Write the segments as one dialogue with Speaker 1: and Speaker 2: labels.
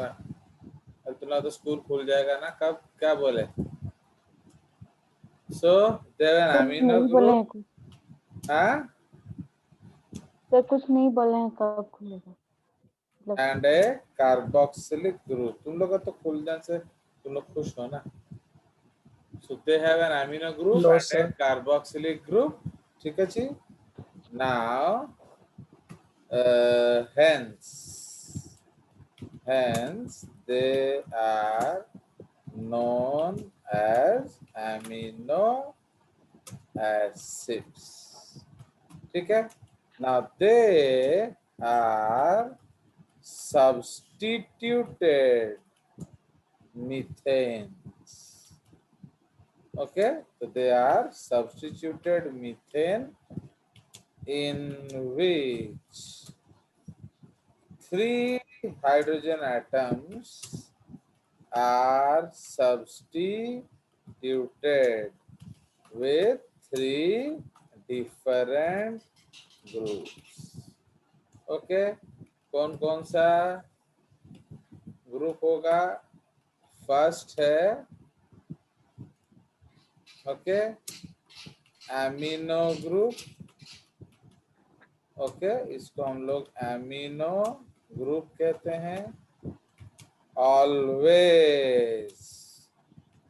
Speaker 1: लिखना। अब तुम्हारा तो स्कूल खुल जाएगा ना, कब क्या बोले? सो देयर एन
Speaker 2: कुछ
Speaker 1: अमीनो
Speaker 2: नहीं बोले हैं,
Speaker 1: ग्रुप।
Speaker 2: कुछ
Speaker 1: हाँ,
Speaker 2: तो कुछ नहीं बोले हैं कब खुलेगा मतलब।
Speaker 1: And A carboxylic group. तुम लोग का तो खुल जाने से तुम लोग खुश हो ना। So they have an amino group
Speaker 3: No,
Speaker 1: and a
Speaker 3: sir.
Speaker 1: carboxylic group. ठीक है जी। Now, hence they are known as amino acids. ठीक है। Now they are substituted methanes. Okay, so they are substituted methane in which 3 hydrogen atoms are substituted with 3 different groups. Okay, कौन कौन सा group होगा? First है okay amino group. Okay, इसको हम लोग एमिनो ग्रुप कहते हैं। Always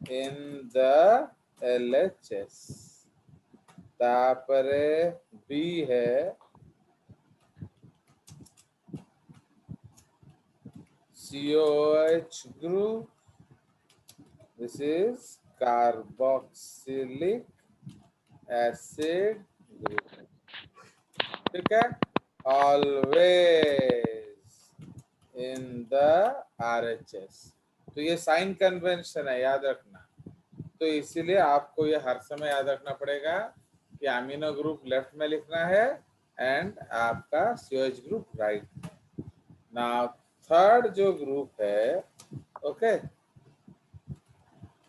Speaker 1: in the LHS। तापरे बी है COH group. This is carboxylic acid group. ठीक है, always in the RHS। तो ये साइन कन्वेंशन है, याद रखना। तो इसीलिए आपको ये हर समय याद रखना पड़ेगा कि अमीनो ग्रुप लेफ्ट में लिखना है एंड आपका COH ग्रुप राइट में। नाउ थर्ड जो ग्रुप है, ओके,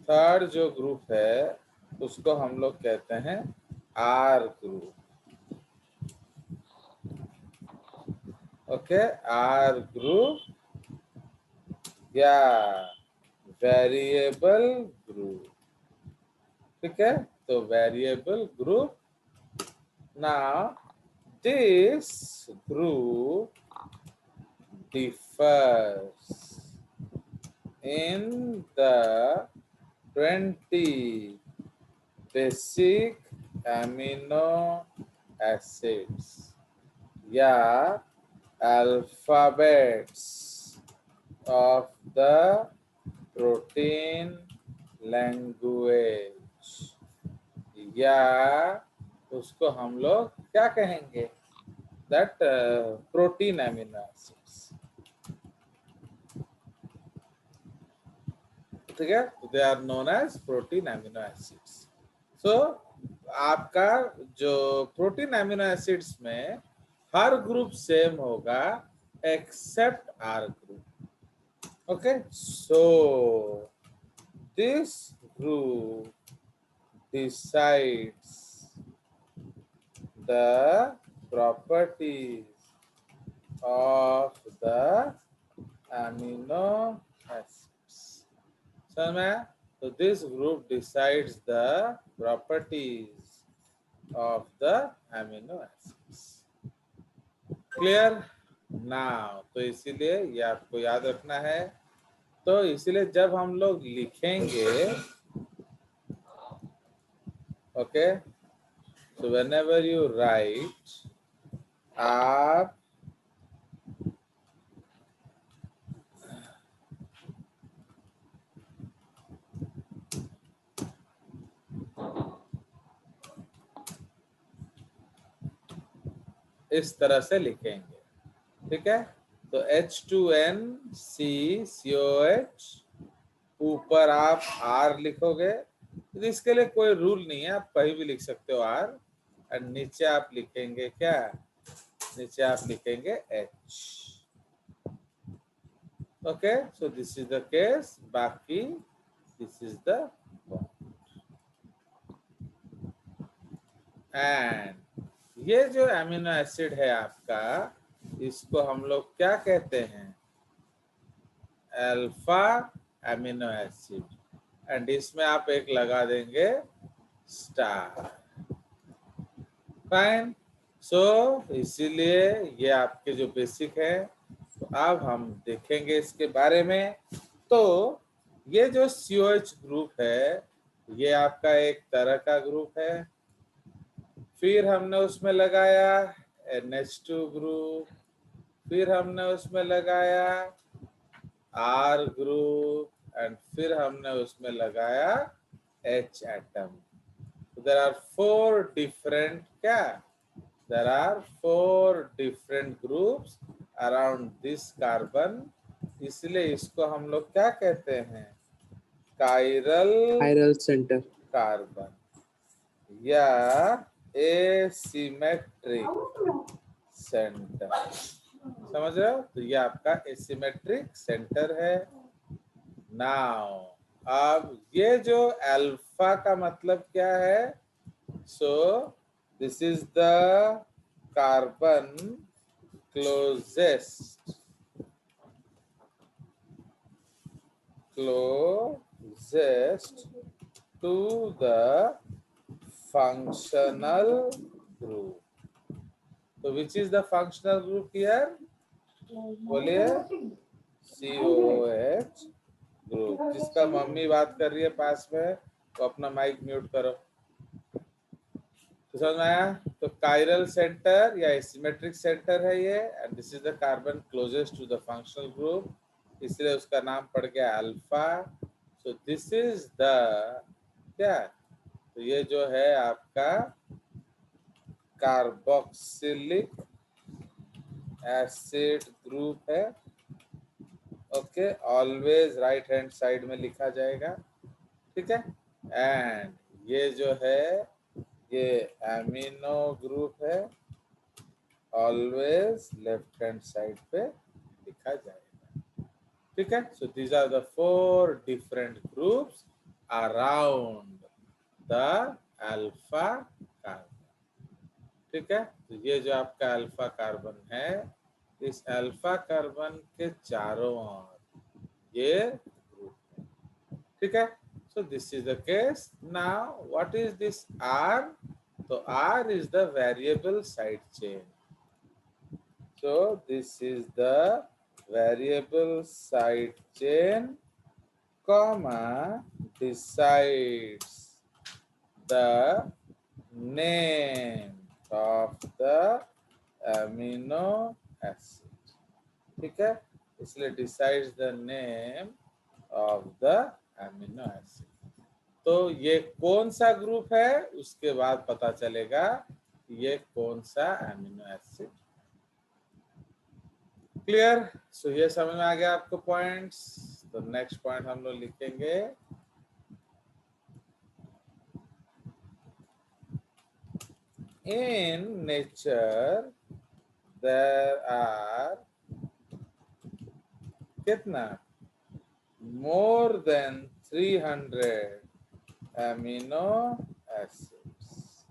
Speaker 1: थर्ड जो ग्रुप है उसको हम लोग कहते हैं R group. Okay, R group या वेरिएबल ग्रुप। ठीक है, तो variable group. Now this group differs in the 20 basic amino acids या alphabets of the protein language, या उसको हम लोग क्या कहेंगे? That protein amino acids. ठीक है, they are known as protein amino acids. So आपका जो प्रोटीन एमिनो एसिड्स में हर ग्रुप सेम होगा except R group. Okay, so this group decides the properties of the amino acids. समझ में? So this group decides the properties of the amino acids. Clear? Now, तो इसीलिए ये आपको याद रखना है। तो इसीलिए जब हम लोग लिखेंगे, okay, so whenever you write, आप इस तरह से लिखेंगे। ठीक है, तो H2NCCOH, ऊपर आप R लिखोगे। तो इसके लिए कोई रूल नहीं है, आप कहीं भी लिख सकते हो R। और नीचे आप लिखेंगे क्या? नीचे आप लिखेंगे H। Okay, so this is the case. बाकी this is the bond. And ये जो एमिनो एसिड है आपका, इसको हम लोग क्या कहते हैं? अल्फा एमिनो एसिड एंड इसमें आप एक लगा देंगे स्टार। फाइन। सो इसीलिए ये आपके जो बेसिक है, तो अब हम देखेंगे इसके बारे में। तो ये जो COH ग्रुप है, ये आपका एक तरह का ग्रुप है। फिर हमने उसमें लगाया NH2 ग्रुप, फिर हमने उसमें लगाया R ग्रुप एंड फिर हमने उसमें लगाया H atom. There are 4 different there are 4 different groups around this carbon, इसलिए इसको हम लोग क्या कहते हैं, कायरल
Speaker 3: सेंटर
Speaker 1: कार्बन या एसिमेट्रिक सेंटर। समझ रहे हो? तो ये आपका एसिमेट्रिक सेंटर है। नाउ अब ये जो अल्फा का मतलब क्या है? सो this is the carbon closest to the functional group. So which is the functional group here? बोलिए COH ग्रुप। जिसका मम्मी बात कर रही है पास में, तो अपना माइक म्यूट करो। तो समझ में आया? तो कायरल सेंटर या सिमेट्रिक सेंटर है ये, and this is the carbon closest to the functional group, इसलिए उसका नाम पड़ गया alpha. So this is the क्या, तो ये जो है आपका कार्बोक्सिलिक एसिड ग्रुप है। Okay, always right hand side में लिखा जाएगा, ठीक है। एंड ये जो है ये एमिनो ग्रुप है, ऑलवेज लेफ्ट हैंड साइड पे लिखा जाएगा, ठीक है। So these are the 4 different groups around the alpha carbon, ठीक है। तो ये जो आपका अल्फा कार्बन है, इस अल्फा कार्बन के चारों ओर ये ग्रुप है, ठीक है। So this is the case. Now what is this R? So R is the variable side chain. So this is the variable side chain, comma, decides the name of the amino acid, ठीक है। इसलिए decides the name of the amino acid। तो ये कौन सा group है, उसके बाद पता चलेगा ये कौन सा एमिनो एसिड। क्लियर? सो ये समझ में आ गया आपको पॉइंट्स। तो नेक्स्ट पॉइंट हम लोग लिखेंगे, इन नेचर देयर आर कितना, more than 300 amino acids,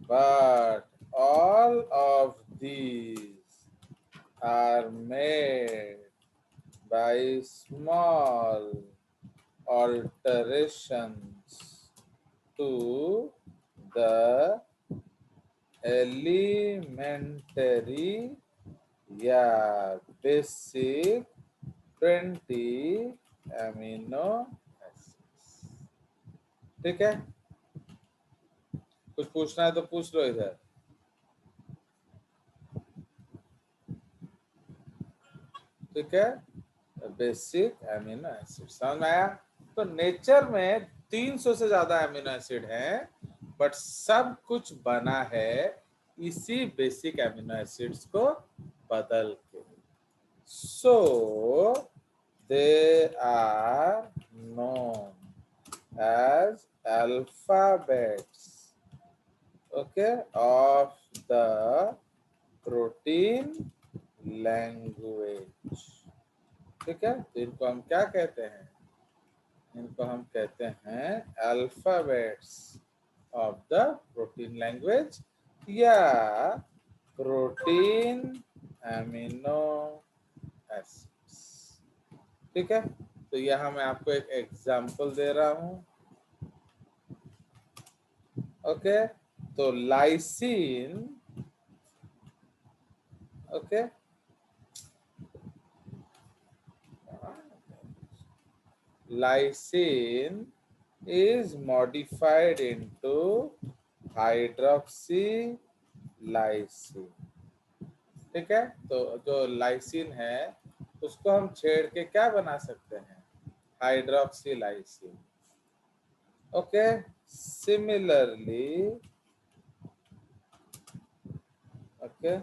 Speaker 1: but all of these are made by small alterations to the elementary या basic 20 amino acids, ठीक है। कुछ पूछना है तो पूछ लो इधर। ठीक है, बेसिक एमिनो एसिड समझ में आया। तो नेचर में 300 से ज्यादा एमिनो एसिड हैं, बट सब कुछ बना है इसी बेसिक एमिनो एसिड्स को बदल के। So they are known as alphabets, okay, of the protein language, ठीक है। तो इनको हम क्या कहते हैं, इनको हम कहते हैं alphabets of the protein language या प्रोटीन एमिनो एसिड्स, ठीक है, तो यहाँ मैं आपको एक एग्जाम्पल दे रहा हूँ। ओके, तो lysine, okay, lysine is modified into hydroxylysine। ठीक है, तो जो लाइसिन है उसको हम छेड़ के क्या बना सकते हैं, hydroxylysine. Okay, similarly, okay,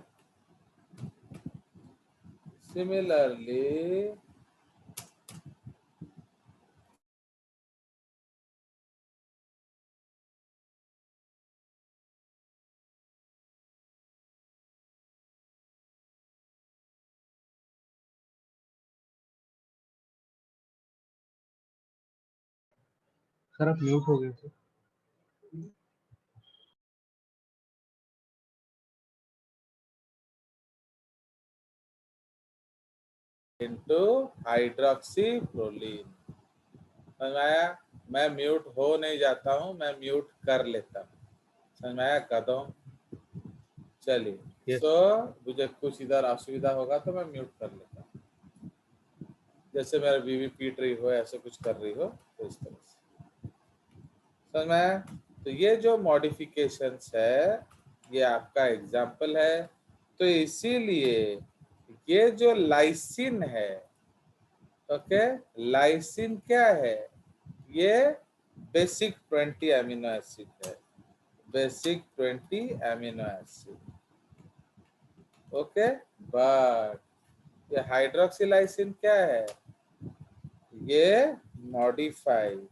Speaker 1: similarly
Speaker 3: sir आप म्यूट हो गए थे।
Speaker 1: Into hydroxyproline. समझ में आया? मैं म्यूट हो नहीं जाता हूँ, मैं म्यूट कर लेता हूँ। समझ में आया कदम? चलिए,
Speaker 3: Yes.
Speaker 1: सो मुझे कुछ इधर असुविधा होगा तो मैं म्यूट कर लेता हूँ, जैसे मेरा बीवी पीट रही हो, ऐसे कुछ कर रही हो, तो इस तरह से। समझ में आया? तो ये जो मॉडिफिकेशंस है ये आपका एग्जाम्पल है। तो इसीलिए ये जो लाइसिन है, ओके, लाइसिन क्या है, ये बेसिक 20 अमीनो एसिड है, basic 20 amino acid. Okay, but ये हाइड्रोक्सीलाइसिन क्या है, ये मॉडिफाइड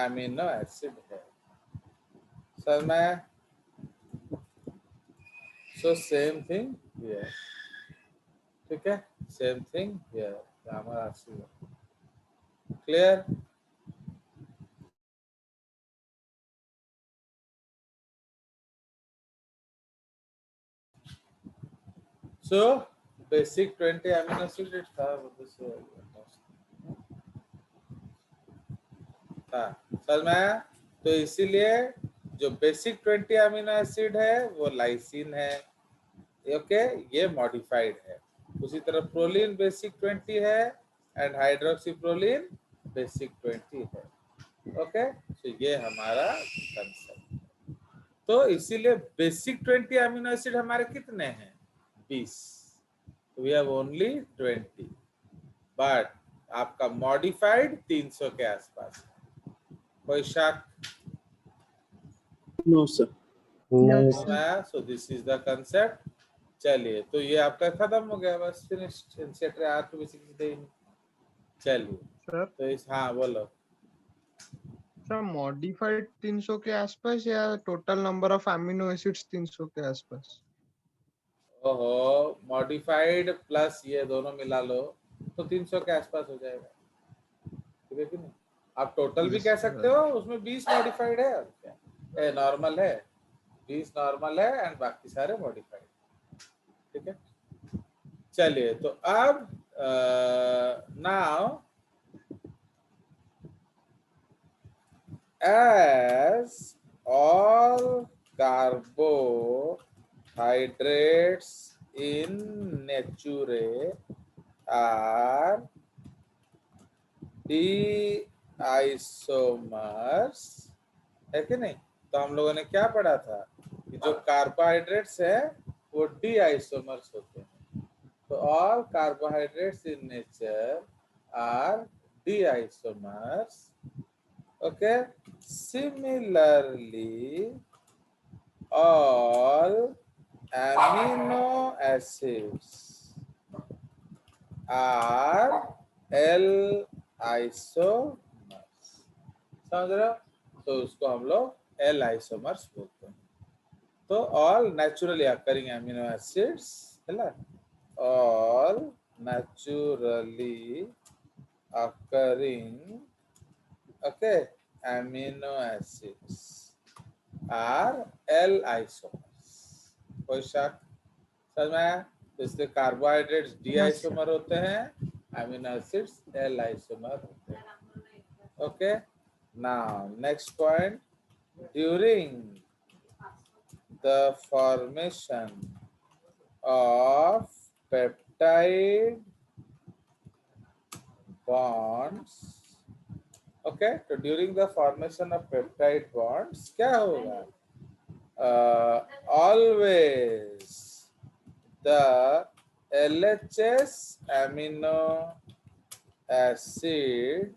Speaker 1: अमीनो एसिड है। समझ में? सो सेम थिंग हियर, ठीक है, सेम थिंग हियर, हमारा clear? So basic 20 amino acid it था, समझ में आया? तो इसीलिए जो बेसिक 20 अमीनो एसिड है वो लाइसिन है, ओके, ये मॉडिफाइड है। उसी तरह प्रोलीन बेसिक 20 है एंड हाइड्रोक्सीप्रोलीन बेसिक 20 है। ओके, तो ये हमारा कंसेप्ट। तो इसीलिए बेसिक 20 अमीनो एसिड हमारे कितने हैं, 20। वी हैव ओनली 20, बट आपका मॉडिफाइड 300 के आसपास है। कोई शक?
Speaker 4: No sir.
Speaker 1: So this is the concept. चलिए, तो ये आपका खत्म हो गया, बस finished, inset are too basic. चलिए,
Speaker 5: सर
Speaker 1: तो इस, हाँ बोलो।
Speaker 5: सर मॉडिफाइड 300 के आसपास या total number of amino acids 300 के आसपास?
Speaker 1: ओहो, मॉडिफाइड प्लस ये दोनों मिला लो तो 300 के आसपास हो जाएगा, ठीक है कि नहीं? आप टोटल भी
Speaker 5: Yes,
Speaker 1: कह
Speaker 5: sir.
Speaker 1: सकते हो, उसमें 20 मॉडिफाइड है और क्या, नॉर्मल है, 20 नॉर्मल है एंड बाकी सारे मॉडिफाइड, ठीक है। चलिए, तो अब now as all carbohydrates in nature are isomers, है कि नहीं? तो हम लोगों ने क्या पढ़ा था कि जो कार्बोहाइड्रेट्स है वो डी आइसोमर्स होते हैं। तो all carbohydrates in nature R D isomers. Okay, similarly all amino acids are L isomers। समझ रहे हो? तो उसको हम लोग L isomers बोलते हैं। तो all naturally occurring amino acids, है ना, all naturally occurring, okay, amino acids R L isomers. कोई शक? समझ में आया? तो इसलिए कार्बोहाइड्रेट्स डी आइसोमर होते हैं अमीनो एसिड्स एल आइसोमर होते हैं. Okay. Now next point, during the formation of peptide bonds, okay, तो during the formation of peptide bonds क्या होगा? Always the LHS amino acid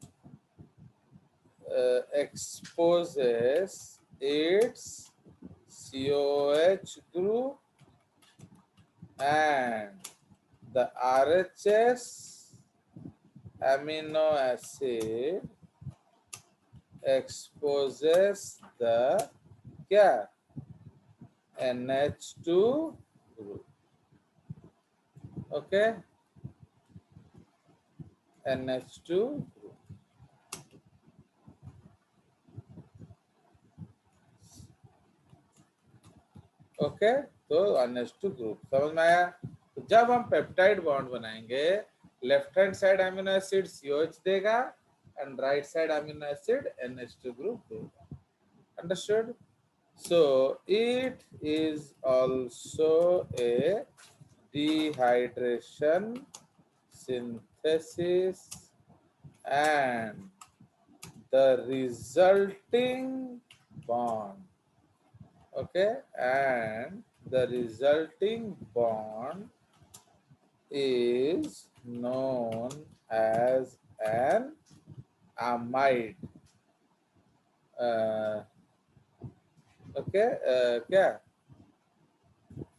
Speaker 1: exposes its COH group and the RHS amino acid exposes the क्या NH2 group. Okay, NH2 group. Okay, तो NH2 group समझ में आया. तो जब हम पेप्टाइड बॉन्ड बनाएंगे, left hand side amino acid COH देगा and right side amino acid NH2 group देगा. Understood? So it is also a dehydration synthesis and the resulting bond, okay, and the resulting bond is known as an amide. Okay, क्या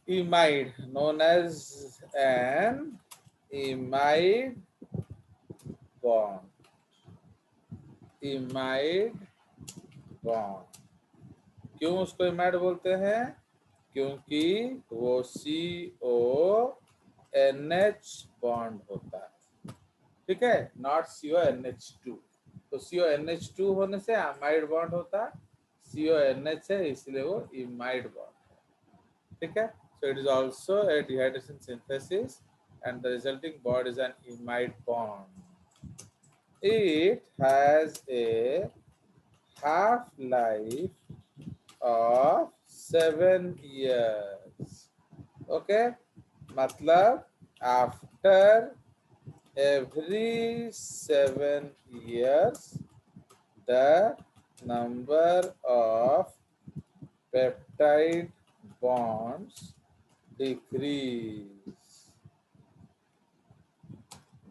Speaker 1: imide, known as an imide bond. Imide bond. क्यों उसको इमाइड बोलते हैं? क्योंकि वो CONH bond होता है. ठीक है, नॉट CONH2. तो CONH2 होने से अमाइड बॉन्ड होता, CONH है इसलिए वो इमाइड बॉन्ड है. ठीक है, so it is also a dehydration synthesis and the resulting bond is an imide bond. It has a half-life of 7 years. Okay, मतलब after every 7 years the number of peptide bonds decrease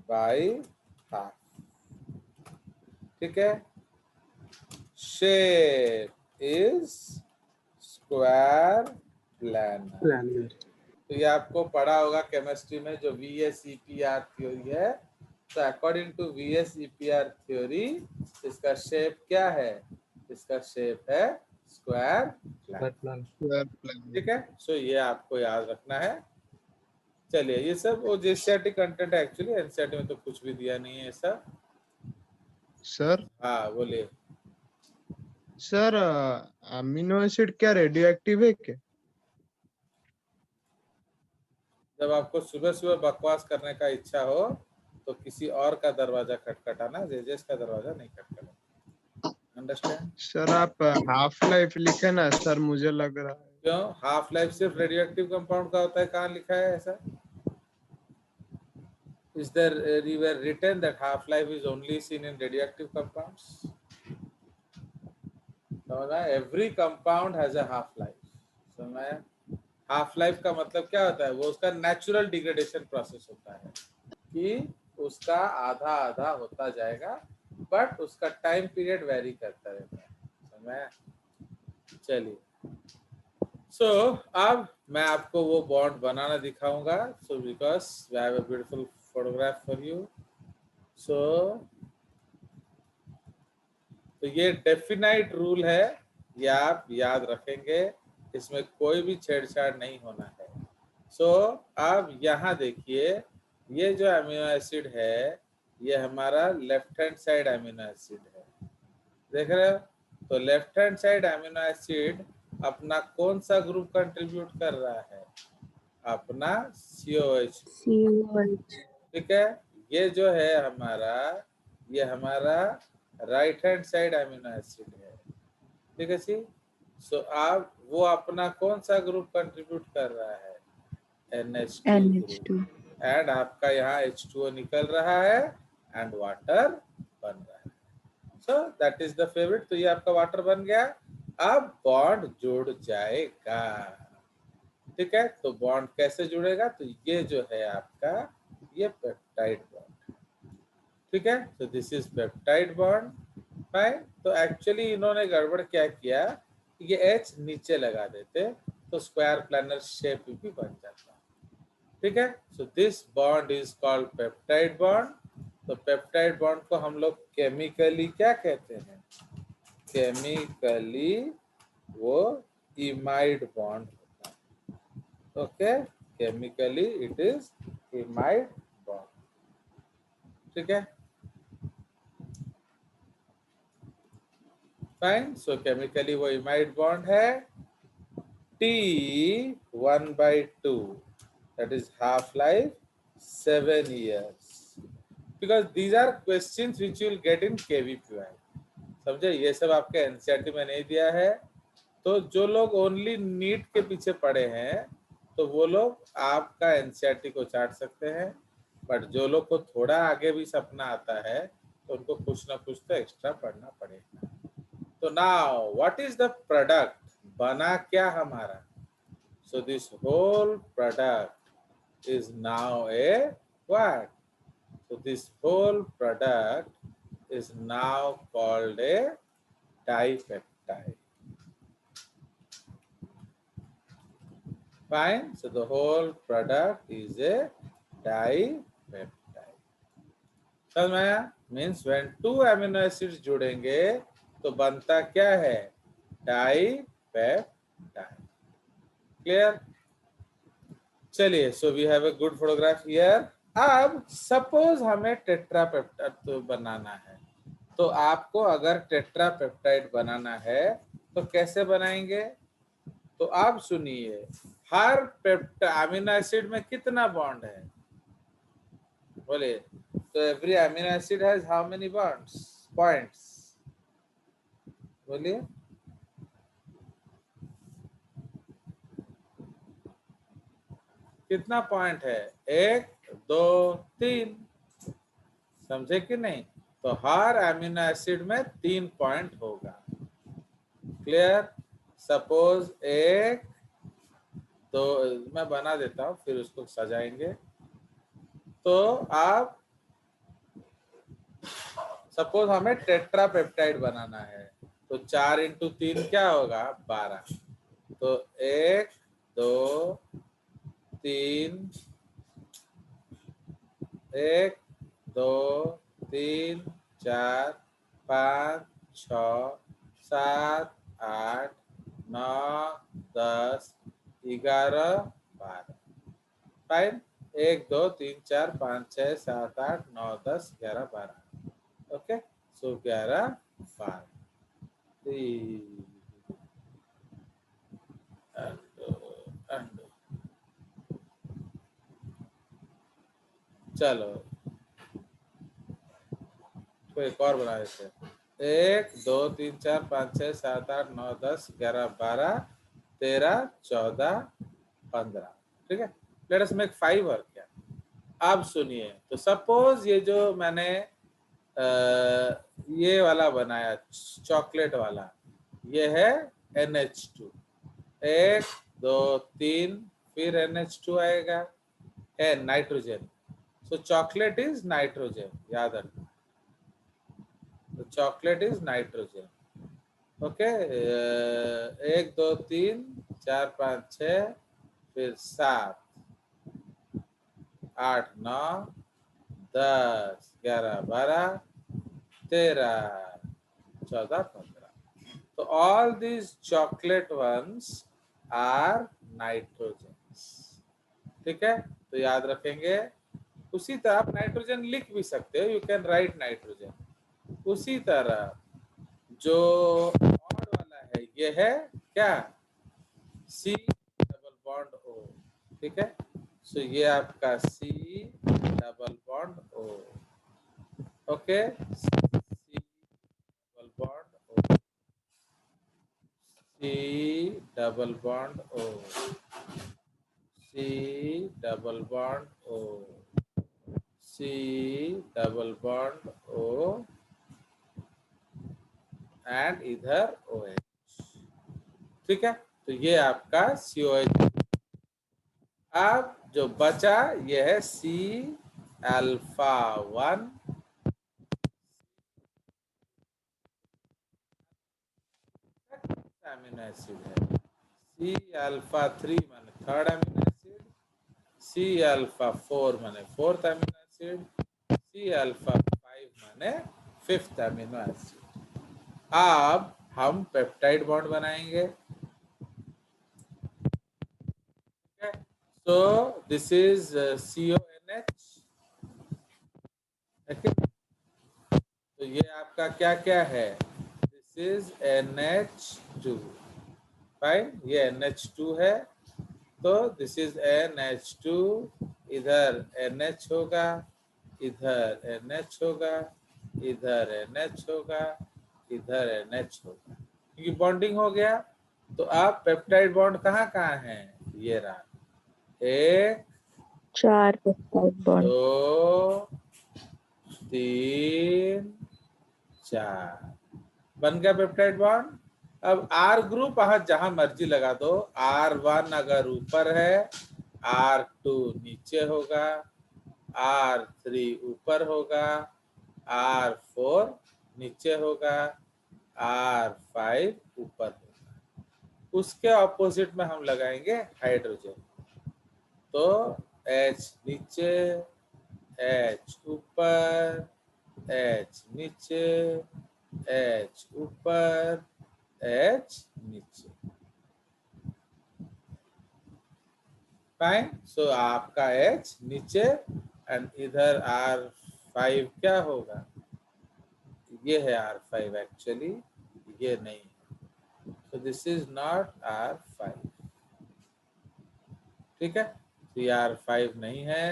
Speaker 1: by half. ठीक है. Shape is square planar. तो ये आपको पढ़ा होगा chemistry में जो VSEPR थ्योरी है. तो अकॉर्डिंग टू VSEPR थ्योरी इसका शेप क्या है? इसका शेप है स्क्वायर प्लानर. ठीक है, सो ये आपको याद रखना है. चलिए, ये सब वो JCERT कंटेंट है एक्चुअली, NCERT में तो कुछ भी दिया नहीं है ऐसा.
Speaker 5: सर.
Speaker 1: हाँ बोलिए.
Speaker 5: सर अमीनो एसिड क्या रेडियो एक्टिव है क्या?
Speaker 1: जब आपको सुबह सुबह बकवास करने का इच्छा हो तो किसी और का दरवाजा खटखटाना, जेजेस का दरवाजा नहीं खटखटाना. अंडरस्टैंड?
Speaker 5: सर आप हाफ लाइफ लिखे ना सर, मुझे लग रहा है.
Speaker 1: क्यों हाफ लाइफ सिर्फ रेडियो एक्टिव कंपाउंड का होता है? कहाँ लिखा है ऐसा? Is there anywhere written that half life is only seen in radioactive compounds? समझा? Every compound has a half life. समझा? हाफ लाइफ का मतलब क्या होता है? वो उसका नेचुरल डिग्रेडेशन प्रोसेस होता है कि उसका आधा आधा होता जाएगा, बट उसका टाइम पीरियड वेरी करता रहता है. समझा? चलिए, सो अब मैं आपको वो बॉन्ड बनाना दिखाऊंगा. So because we have a beautiful photograph for you. So तो ये डेफिनाइट रूल है, ये आप याद रखेंगे. इसमें कोई भी छेड़छाड़ नहीं होना है. सो अब यहाँ देखिए, ये जो अमीनो एसिड है ये हमारा left hand side amino acid है. देख रहे हो? तो left hand side amino acid अपना कौन सा ग्रुप कंट्रीब्यूट कर रहा है? अपना COH. ठीक है, ये जो है हमारा, ये हमारा right hand side amino acid है, ठीक है जी। सो आप वो अपना कौन सा ग्रुप कंट्रीब्यूट कर रहा है, NH2
Speaker 2: NH2
Speaker 1: ग्रुप, एंड आपका यहाँ H2O निकल रहा है एंड वाटर बन रहा है। So that is the favourite. तो ये आपका वाटर बन गया। अब बॉन्ड जुड़ जाएगा, ठीक है। तो बॉन्ड कैसे जुड़ेगा, तो ये जो है आपका ये पेप्टाइड बॉन्ड, ठीक है। तो this is peptide bond, fine. तो एक्चुअली इन्होंने गड़बड़ क्या किया, ये H नीचे लगा देते तो स्क्वायर प्लानर शेप भी बन जाता, ठीक है। So this bond is called peptide bond. तो पेप्टाइड बॉन्ड को हम लोग केमिकली क्या कहते हैं, केमिकली वो इमाइड बॉन्ड होता है, okay. Chemically it is imide bond, ठीक है, फाइन। सो केमिकली वो इमाइड बॉन्ड है। T1/2, that is half life 7 years, because these are questions which you will get in KVPY, समझे। ये सब आपके एनसीईआरटी में नहीं दिया है। तो जो लोग ओनली नीट के पीछे पड़े हैं तो वो लोग आपका एनसीईआरटी को चाट सकते हैं, बट जो लोग को थोड़ा आगे भी सपना आता है तो उनको कुछ ना कुछ तो एक्स्ट्रा पढ़ना पड़ेगा। तो now what is the product, बना क्या हमारा, so this whole product is now a what, so this whole product is now called a dipeptide, fine। So the whole product is a dipeptide, समझ में आया। Means when two amino acids जुड़ेंगे तो बनता क्या है, डाइपेप्टाइड, क्लियर। चलिए, so we have a good photograph here. अब सपोज हमें टेट्रापेप्टाइड तो बनाना है, तो आपको अगर टेट्रापेप्टाइड बनाना है तो कैसे बनाएंगे, तो आप सुनिए, हर अमीनो एसिड में कितना बॉन्ड है, बोलिए। तो every amino acid has how many bonds, points, बोलिए। कितना पॉइंट है, 1 2 3, समझे कि नहीं। तो हर अमीनो एसिड में 3 पॉइंट होगा, क्लियर। सपोज 1 2, मैं बना देता हूं फिर उसको सजाएंगे। तो आप सपोज हमें टेट्रापेप्टाइड बनाना है, तो 4 × 3 क्या होगा, 12। तो 1 2 3, 1 2 3 4 5 6 7 8 9 10 11 12, फाइन। 1 2 3 4 5 6 7 8 9 10 11 12, ओके। सो 11 12, चलो तो एक और बना देते हैं। 1 2 3 4 5 6 7 8 9 10 11 12 13 14 15, ठीक है। लेट अस मेक 5 और क्या। अब सुनिए, तो सपोज ये जो मैंने ये वाला बनाया चॉकलेट वाला, ये है NH2, 1 2 3, फिर NH2 आएगा, है nitrogen. So chocolate is nitrogen, याद रखना। तो चॉकलेट इज नाइट्रोजन, ओके। 1 2 3 4 5 6, फिर 7 8 9 10 11 12 13 14 15। तो all these chocolate ones are nitrogens, ठीक है। तो याद रखेंगे। उसी तरह आप नाइट्रोजन लिख भी सकते हो, यू कैन राइट नाइट्रोजन। उसी तरह जो ऑड वाला है ये है क्या, C डबल बॉन्ड O, ठीक है। सो ये आपका C double bond bond O. Okay, C double bond O. C double bond O. C double bond O. C double bond O and इधर OH। ठीक है, तो ये आपका COH। अब जो बचा ये है C अल्फा 1 अमीनो एसिड है, C अल्फा 3 माने third amino acid, C alpha 4 माने fourth amino acid, C alpha 5 माने फिफ्थ अमीनो एसिड। अब हम पेप्टाइड बॉन्ड बनाएंगे। So this is CONH। okay? तो ये आपका क्या क्या है? This is NH2। फाइन, ये NH2 है, तो दिस इज NH2। इधर NH होगा, इधर NH होगा, इधर NH होगा, इधर NH होगा, क्योंकि बॉन्डिंग हो गया। तो आप पेप्टाइड बॉन्ड कहाँ कहाँ है? ये रहा, 1
Speaker 2: 4 पेप्टाइड बॉन्ड।
Speaker 1: 2 3 4 बन गया पेप्टाइड बॉन्ड। अब R ग्रुप जहां मर्जी लगा दो। R1 अगर ऊपर है, R2 नीचे होगा, R3 ऊपर होगा, R4 नीचे होगा, R5 ऊपर होगा। उसके ऑपोजिट में हम लगाएंगे हाइड्रोजन। तो H नीचे, H ऊपर, H नीचे, H ऊपर, H नीचे। फाइन, सो आपका H नीचे एंड इधर R5 क्या होगा? ये है R5 एक्चुअली, ये नहीं है, so this is not R5। ठीक है, तो ये R5 नहीं है,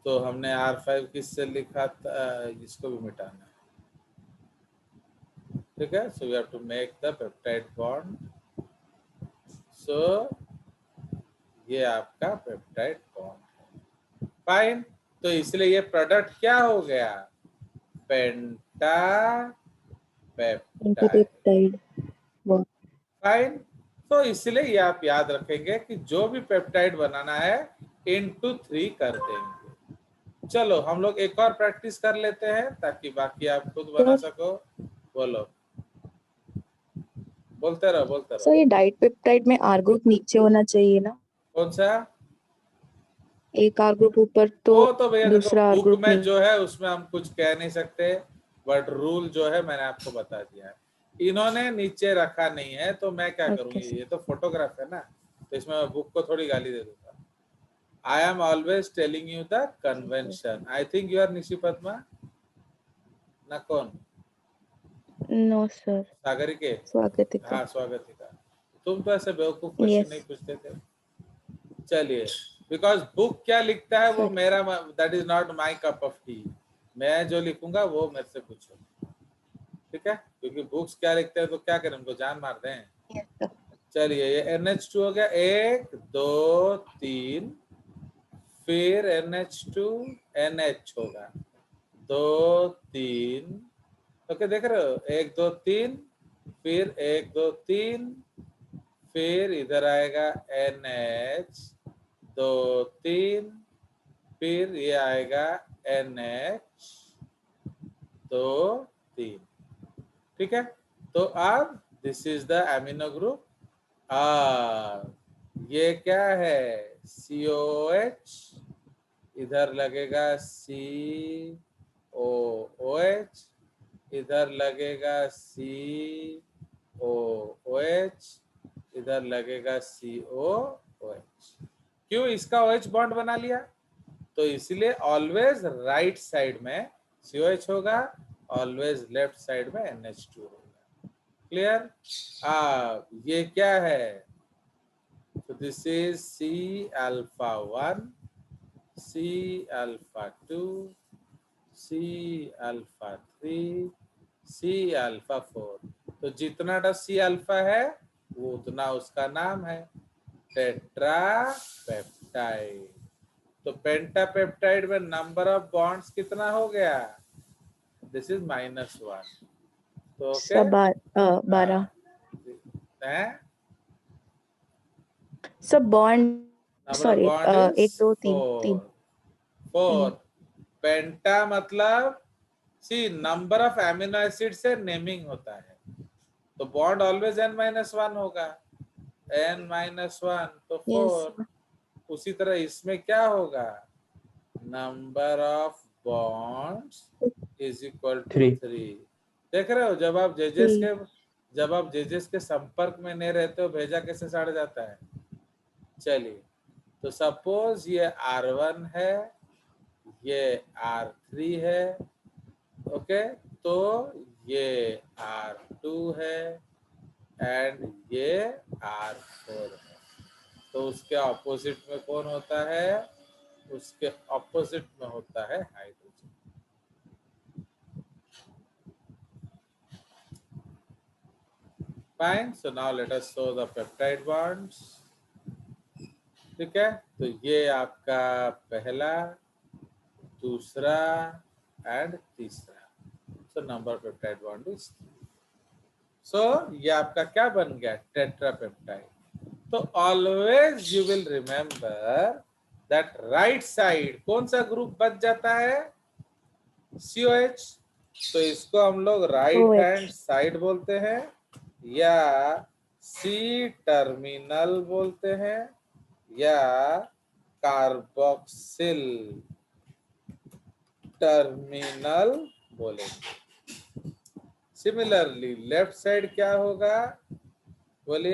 Speaker 1: तो हमने R5 किससे लिखा था? इसको भी मिटाना है। ठीक है, so we have to make the peptide bond. So ये आपका पेप्टाइड बॉन्ड है। फाइन, तो इसलिए ये प्रोडक्ट क्या हो गया? पेंटा पेप्टाइड।
Speaker 2: Peptide bond.
Speaker 1: फाइन, तो इसलिए ये आप याद रखेंगे कि जो भी पेप्टाइड बनाना है into 3 कर देंगे। चलो हम लोग एक और प्रैक्टिस कर लेते हैं ताकि बाकी आप खुद बना सको। बोलो, बोलते रहो बोलते
Speaker 3: सर
Speaker 1: रहो।
Speaker 3: ये डाइट पेप्टाइड में आर ग्रुप नीचे होना चाहिए ना?
Speaker 1: कौन सा?
Speaker 3: एक आर ग्रुप ऊपर
Speaker 1: वो
Speaker 3: तो
Speaker 1: भैया देखो,
Speaker 3: दूसरा आर
Speaker 1: बुक
Speaker 3: ग्रुप
Speaker 1: में जो है उसमें हम कुछ कह नहीं सकते, बट रूल जो है मैंने आपको बता दिया है। इन्होंने नीचे रखा नहीं है तो मैं क्या करूंगी? ये तो फोटोग्राफ है ना, तो इसमें मैं बुक को थोड़ी गाली दे दूंगा। I am always telling you the convention. I think you are Nishi Padma? ना कौन?
Speaker 2: No sir.
Speaker 1: सागरी के?
Speaker 3: स्वागतिका।
Speaker 1: हाँ, स्वागतिका। तुम तो ऐसे बेवकूफ क्वेश्चन
Speaker 3: Yes.
Speaker 1: नहीं पूछते थे। चलिए, बिकॉज बुक क्या लिखता है वो
Speaker 3: Sir.
Speaker 1: मेरा, that is not my cup of T. मैं जो लिखूंगा वो मेरे से पूछो, ठीक है? क्योंकि बुक्स क्या लिखते हैं तो क्या करें, उनको जान मार दें।
Speaker 3: Yes, sir.
Speaker 1: चलिए, ये NH2 हो गया, 1 2 3, फिर NH2 NH होगा, 2 3। ओके, देख रहे हो, 1 2 3, फिर 1 2 3, फिर इधर आएगा NH 2 3, फिर ये आएगा NH 2 3। ठीक है, तो अब this is the amino group. ये क्या है? COH, इधर लगेगा COOH, इधर लगेगा COOH, इधर लगेगा COOH। क्यों इसका OH बॉन्ड बना लिया? तो इसलिए ऑलवेज राइट साइड में COH होगा, ऑलवेज लेफ्ट साइड में NH2 होगा। क्लियर? ये क्या है? तो this is C alpha 1, C alpha 2, C alpha 3, C alpha 4। तो जितना C अल्फा है वो उतना उसका नाम है टेट्रापेप्टाइड। तो पेंटापेप्टाइड में नंबर ऑफ बॉन्ड्स कितना हो गया? This is -1। तो ओके,
Speaker 3: 12
Speaker 1: है
Speaker 3: सब bond
Speaker 1: number of
Speaker 3: sorry
Speaker 1: bond
Speaker 3: 1
Speaker 1: is
Speaker 3: 2 3
Speaker 1: 4। Penta मतलब see number of amino acid से नेमिंग होता है, तो बॉन्ड ऑलवेज n-1 होगा, n-1 तो 4। उसी तरह इसमें क्या होगा? Number of bonds is equal to 3। देख रहे हो, जब आप जेजेस के संपर्क में नहीं रहते हो भेजा कैसे सड़ जाता है। चलिए, तो सपोज ये R1 है, ये R3 है, ओके, तो ये R2 है एंड ये R4 है। तो उसके ऑपोजिट में कौन होता है? उसके ऑपोजिट में होता है hydrogen. Fine, so now let us show the peptide bonds. ठीक है, तो ये आपका पहला, दूसरा एंड तीसरा। So number peptide bond is, so ये आपका क्या बन गया? टेट्रापेप्टाइड। तो always you will remember that right side कौन सा ग्रुप बच जाता है? COH। तो इसको हम लोग राइट हैंड साइड बोलते हैं या C टर्मिनल बोलते हैं या कार्बोक्सिल टर्मिनल बोलेंगे। सिमिलरली लेफ्ट साइड क्या होगा? बोलिए।